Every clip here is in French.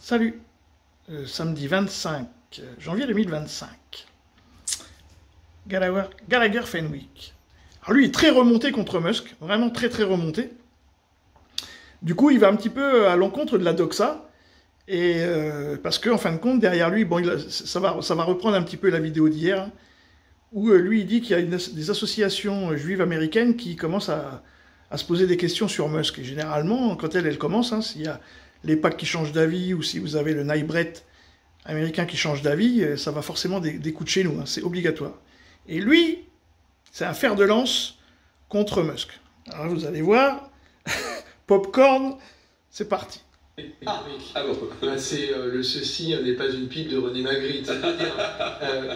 Salut, samedi 25 janvier 2025. Gallagher Fenwick. Alors lui, il est très remonté contre Musk, vraiment très remonté. Du coup, il va un petit peu à l'encontre de la doxa, et parce qu'en fin de compte, derrière lui, bon, ça va reprendre un petit peu la vidéo d'hier, hein, où lui, il dit qu'il y a des associations juives américaines qui commencent à se poser des questions sur Musk. Et généralement, quand elles commencent, hein, s'il y a les PAC qui changent d'avis, ou si vous avez le Naibret américain qui change d'avis, ça va forcément des coups de chez nous, hein, c'est obligatoire. Et lui, c'est un fer de lance contre Musk. Alors vous allez voir, popcorn, c'est parti. Ah bon. C'est le ceci n'est pas une pipe de René Magritte.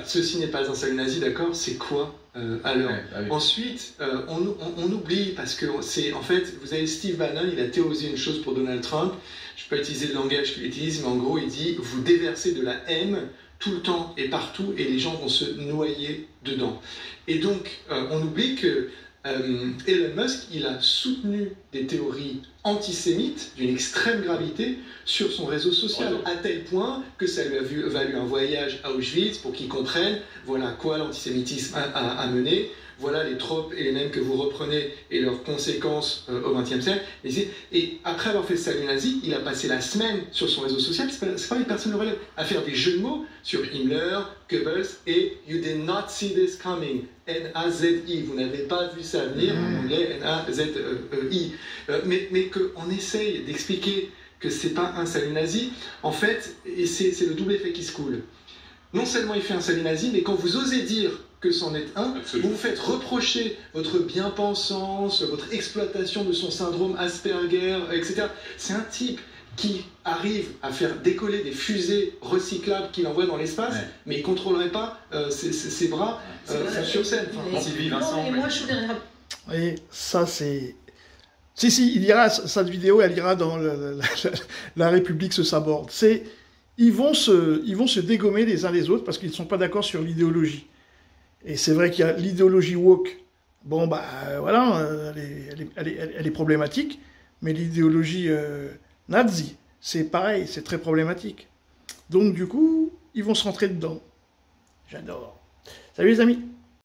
Ceci n'est pas un salut nazi, d'accord? C'est quoi alors? Oui. Ensuite, on oublie, parce que c'est en fait, vous avez Steve Bannon, il a théorisé une chose pour Donald Trump. Je peux pas utiliser le langage qu'il utilise, mais en gros, il dit vous déversez de la haine tout le temps et partout, et les gens vont se noyer dedans. Et donc, on oublie que Elon Musk, il a soutenu des théories antisémites d'une extrême gravité sur son réseau social, à tel point que ça lui a valu un voyage à Auschwitz pour qu'il comprenne voilà quoi l'antisémitisme a mené, voilà les tropes et les mêmes que vous reprenez et leurs conséquences au XXe siècle. Et après avoir fait le salut nazi, il a passé la semaine sur son réseau social, c'est pas une personne le relève, à faire des jeux de mots sur Himmler, Goebbels et You did not see this coming. N-A-Z-I, vous n'avez pas vu ça venir, en anglais N-A-Z-I. Mais qu'on essaye d'expliquer que c'est pas un salut nazi, en fait, et c'est le double effet qui se coule. Non seulement il fait un salut nazi, mais quand vous osez dire que c'en est un, vous vous faites reprocher votre bien-pensance, votre exploitation de son syndrome Asperger, etc. C'est un type qui arrive à faire décoller des fusées recyclables qu'il envoie dans l'espace, mais il ne contrôlerait pas ses bras sur scène. Sylvie, Vincent. Et moi, je voudrais... Et ça, c'est... Si, il ira, cette vidéo, elle ira dans la République se saborde. Ils vont se dégommer les uns les autres parce qu'ils ne sont pas d'accord sur l'idéologie. Et c'est vrai qu'il y a l'idéologie woke. Bon, bah, voilà, elle est problématique, mais l'idéologie nazi, c'est pareil, c'est très problématique. Donc, du coup, ils vont se rentrer dedans. J'adore. Salut les amis.